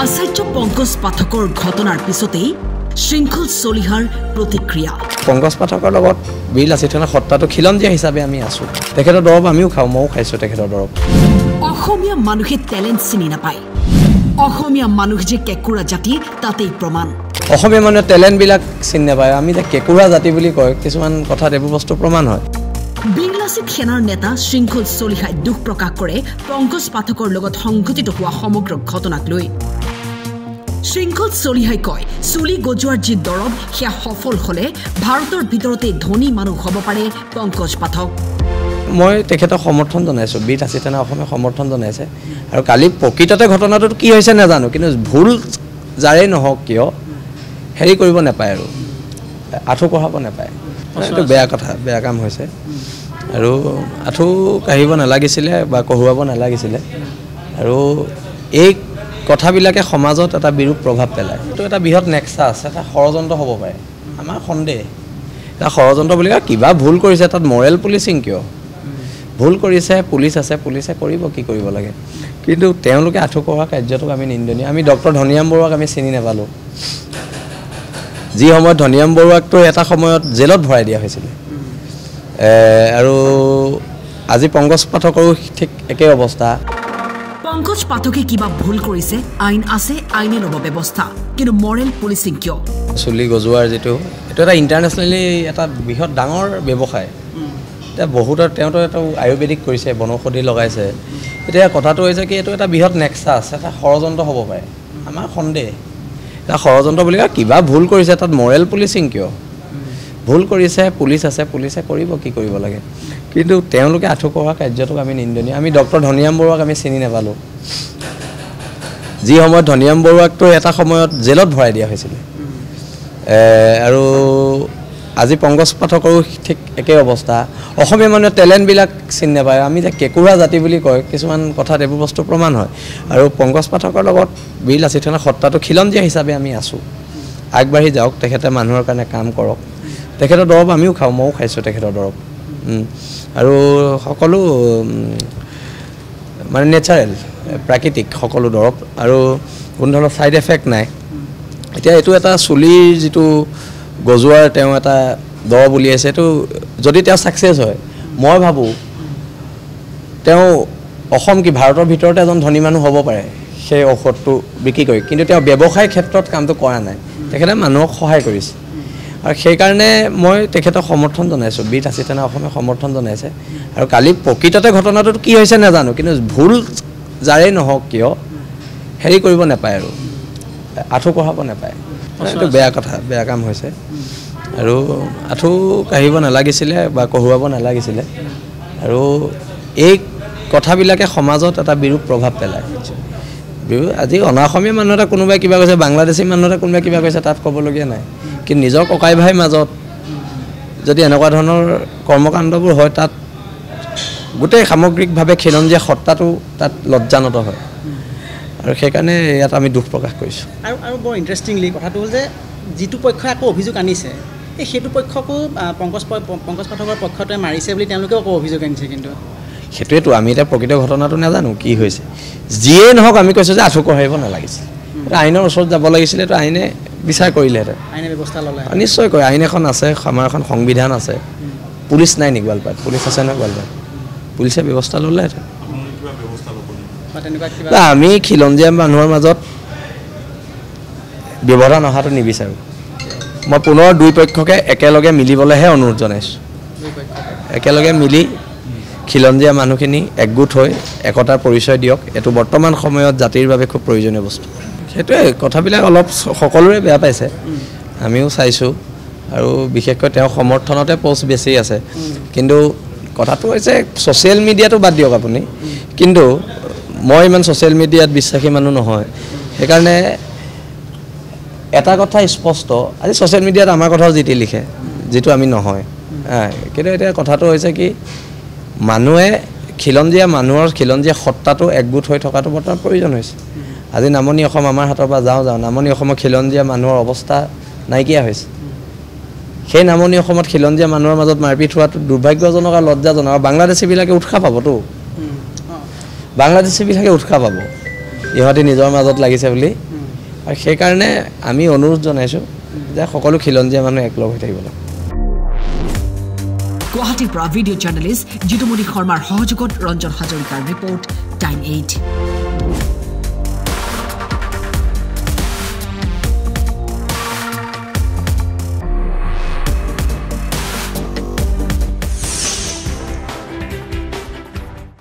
আচাৰ্য পংকজ পাঠকৰ ঘটনাৰ পিছতেই শৃংখল চলিহাৰ প্ৰতিক্ৰিয়া। পংকজ পাঠকৰ লগত বীৰ লাচিত সেনাৰ সত্তাটো খিলঞ্জীয়া হিচাপে আমি আছোঁ। তেখেতৰ দৰৱ আমিও খাওঁ, ময়ো খাইছোঁ তেখেতৰ দৰৱ। অসমীয়া মানুহে টেলেণ্ট চিনি নাপায়। অসমীয়া মানুহ যে কেঁকুৰা জাতি তাতেই প্ৰমাণ। অসমীয়া মানুহে টেলেণ্টবিলাক চিনি নাপায়। আমি যে কেঁকুৰা জাতি বুলি কয়, কিছুমান কথাত এইবোৰ বস্তু প্ৰমাণ হয়। বীৰ লাচিত সেনাৰ নেতা শৃংখল চলিহাই দুখ প্ৰকাশ কৰে পংকজ পাঠকৰ লগত সংঘটিত হোৱা সমগ্ৰ ঘটনাক লৈ। শৃংখল চলিহাই কয়, চুলি গজোৱাৰ যি দৰৱ সেয়া সফল হলে ভাৰতৰ ভিতৰতে ধনী মানুহ হ'ব পাৰে পংকজ পাঠক। মই তেখেতক সমৰ্থন জনাইছোঁ। বীৰ লাচিত সেনা অসমে সমৰ্থন জনাইছে। আৰু কালি প্ৰকৃততে ঘটনাটোত কি হৈছে নাজানো, কিন্তু ভুল যাৰেই নহওক কিয় হেৰি কৰিব নাপায় আৰু আঁঠু কঢ়াব নাপায়। এইটো বেয়া কথা, বেয়া কাম হৈছে। আৰু আঁঠু কাঢ়িব নালাগিছিলে বা কঢ়ুৱাব নালাগিছিলে। আৰু এই কথাবিলাকে সমাজত এটা বিৰূপ প্ৰভাৱ পেলায়। এইটো এটা বৃহৎ নেক্সাছ, এটা ষড়যন্ত্ৰ হ'ব পাৰে। আমাৰ সন্দেহ এটা ষড়যন্ত্ৰ বুলি কয়। কিবা ভুল কৰিছে, তাত মৰেল পুলিচিং কিয়? ভুল কৰিছে, পুলিচ আছে, পুলিচে কৰিব কি কৰিব লাগে। কিন্তু তেওঁলোকে আঁঠু কঢ়োৱা কাৰ্যটোক আমি নিন্দনীয়। আমি ডক্টৰ ধনিৰাম বৰুৱাক আমি চিনি নাপালোঁ। যি সময়ত ধনিৰাম বৰুৱাকতো এটা সময়ত জেলত ভৰাই দিয়া হৈছিলে। আৰু আজি পংকজ পাঠকৰো ঠিক একেই অৱস্থা। পংকজ পাঠকে কিবা ভুল কৰিছে, আইন আছে, আইনে ল'ব ব্যৱস্থা। কিন্তু মৰেল পুলিচিং কিয়? চুলি গজোৱাৰ যিটো এইটো এটা ইণ্টাৰনেশ্যনেলি এটা বৃহৎ ডাঙৰ ব্যৱসায়। এতিয়া বহুতৰ তেওঁতো এটা আয়ুৰ্বেদিক কৰিছে, বনৌষধি লগাইছে। এতিয়া কথাটো হৈছে কি, এইটো এটা বৃহৎ নেক্সাছ, এটা ষড়যন্ত্ৰ হ'ব পাৰে। আমাৰ সন্দেহ এটা ষড়যন্ত্ৰ বুলি কয়। কিবা ভুল কৰিছে, তাত মৰেল পুলিচিং কিয়? ভুল কৰিছে, পুলিচ আছে, পুলিচে কৰিব কি কৰিব লাগে। কিন্তু তেওঁলোকে আঁঠু কঢ়োৱা কাৰ্যটোক আমি নিন্দনীয়। আমি ডক্টৰ ধনিৰাম বৰুৱাক আমি চিনি নাপালোঁ। যি সময়ত ধনিৰাম বৰুৱাকতো এটা সময়ত জেলত ভৰাই দিয়া হৈছিলে। আৰু আজি পংকজ পাঠকৰো ঠিক একেই অৱস্থা। অসমীয়া মানুহে টেলেণ্টবিলাক চিনি নাপায়। আমি যে কেঁকুৰা জাতি বুলি কয়, কিছুমান কথাত এইবোৰ বস্তু প্ৰমাণ হয়। আৰু পংকজ পাঠকৰ লগত বীৰ লাচিত সেনাৰ সত্তাটো খিলঞ্জীয়া হিচাপে আমি আছোঁ। আগবাঢ়ি যাওক, তেখেতে মানুহৰ কাৰণে কাম কৰক। তেখেতৰ দৰৱ আমিও খাওঁ, ময়ো খাইছোঁ তেখেতৰ দৰৱ। আৰু সকলো মানে নেচাৰেল, প্ৰাকৃতিক সকলো দৰৱ। আৰু কোনো ধৰণৰ ছাইড এফেক্ট নাই। এতিয়া এইটো এটা চুলিৰ যিটো গজোৱাৰ তেওঁ এটা দৰৱ উলিয়াইছে, এইটো যদি তেওঁ ছাকচেছ হয়, মই ভাবোঁ তেওঁ অসম কি ভাৰতৰ ভিতৰতে এজন ধনী মানুহ হ'ব পাৰে সেই ঔষধটো বিক্ৰী কৰি। কিন্তু তেওঁ ব্যৱসায় ক্ষেত্ৰত কামটো কৰা নাই। তেখেতে মানুহক সহায় কৰিছে। আৰু সেইকাৰণে মই তেখেতক সমৰ্থন জনাইছোঁ। বীৰ লাচিত সেনা অসমে সমৰ্থন জনাইছে। আৰু কালি প্ৰকৃততে ঘটনাটোত কি হৈছে নাজানো, কিন্তু ভুল যাৰেই নহওক কিয় হেৰি কৰিব নাপায় আৰু আঁঠু কঢ়াব নাপায়। এইটো বেয়া কথা, বেয়া কাম হৈছে। আৰু আঁঠু কাঢ়িব নালাগিছিলে বা কঢ়ুৱাব নালাগিছিলে। আৰু এই কথাবিলাকে সমাজত এটা বিৰূপ প্ৰভাৱ পেলায়। আজি অনা অসমীয়া মানুহ এটা কোনোবাই কিবা কৈছে, বাংলাদেশী মানুহ এটা কোনোবাই কিবা কৈছে, তাত ক'বলগীয়া নাই। কিন্তু নিজৰ ককাই ভাইৰ মাজত যদি এনেকুৱা ধৰণৰ কৰ্মকাণ্ডবোৰ হয়, তাত গোটেই সামগ্ৰিকভাৱে খিলঞ্জীয়া সত্তাটো তাত লজ্জানত হয়। আৰু সেইকাৰণে ইয়াত আমি দুখ প্ৰকাশ কৰিছোঁ। আৰু বৰ ইণ্টাৰেষ্টিংলি কথাটো হ'ল যে যিটো পক্ষই আকৌ অভিযোগ আনিছে, সেইটো পক্ষকো পংকজ পাঠকৰ পক্ষটোৱে মাৰিছে বুলি তেওঁলোকেও আকৌ অভিযোগ আনিছে। কিন্তু সেইটোৱেতো আমি এতিয়া প্ৰকৃত ঘটনাটো নাজানো কি হৈছে। যিয়েই নহওক আমি কৈছোঁ যে আঁঠু কঢ়াব নালাগিছিল। আইনৰ ওচৰত যাব লাগিছিলে, এইটো আইনে বিচাৰ কৰিলেহেঁতেন, আইনে ব্যৱস্থা ল'লে। নিশ্চয়কৈ আইন এখন আছে, আমাৰ এখন সংবিধান আছে। পুলিচ নাই নেকি গোৱালপাৰাত? পুলিচ আছে নহয় গোৱালপাৰাত, পুলিচে ব্যৱস্থা ল'লেহেঁতেন। আমি খিলঞ্জীয়া মানুহৰ মাজত ব্যৱধান অহাটো নিবিচাৰোঁ। মই পুনৰ দুই পক্ষকে একেলগে মিলিবলৈহে অনুৰোধ জনাইছোঁ। একেলগে মিলি খিলঞ্জীয়া মানুহখিনি একগোট হৈ একতাৰ পৰিচয় দিয়ক। এইটো বৰ্তমান সময়ত জাতিৰ বাবে খুব প্ৰয়োজনীয় বস্তু। সেইটোৱে কথাবিলাক অলপ সকলোৰে বেয়া পাইছে, আমিও চাইছোঁ। আৰু বিশেষকৈ তেওঁ সমৰ্থনতে পষ্ট বেছি আছে। কিন্তু কথাটো হৈছে ছ'চিয়েল মিডিয়াটো বাদ দিয়ক আপুনি। কিন্তু মই ইমান ছ'চিয়েল মিডিয়াত বিশ্বাসী মানুহ নহয়। সেইকাৰণে এটা কথা স্পষ্ট, আজি ছ'চিয়েল মিডিয়াত আমাৰ কথাও যি টি লিখে, যিটো আমি নহয়। কিন্তু এতিয়া কথাটো হৈছে কি, মানুহে খিলঞ্জীয়া সত্তাটো একগোট হৈ থকাটো বৰ্তমান প্ৰয়োজন হৈছে। আজি নামনি অসম আমাৰ হাতৰ পৰা যাওঁ নামনি অসমৰ খিলঞ্জীয়া মানুহৰ অৱস্থা নাইকিয়া হৈছে। সেই নামনি অসমত খিলঞ্জীয়া মানুহৰ মাজত মাৰপিট হোৱাটো দুৰ্ভাগ্যজনক আৰু লজ্জাজনক। আৰু বাংলাদেশীবিলাকে উৎসাহ পাবতো, বাংলাদেশীবিলাকে উৎসাহ পাব। ইহঁতে নিজৰ মাজত লাগিছে বুলি আৰু সেইকাৰণে আমি অনুৰোধ জনাইছোঁ যে সকলো খিলঞ্জীয়া মানুহ একলগ হৈ থাকিব লাগে গুৱাহাটীৰ পৰা ভিডিঅ' জাৰ্নেলিষ্ট জিতুমণি শৰ্মাৰ সহযোগত ৰঞ্জন হাজৰিকাৰ ৰিপৰ্ট টাইম 8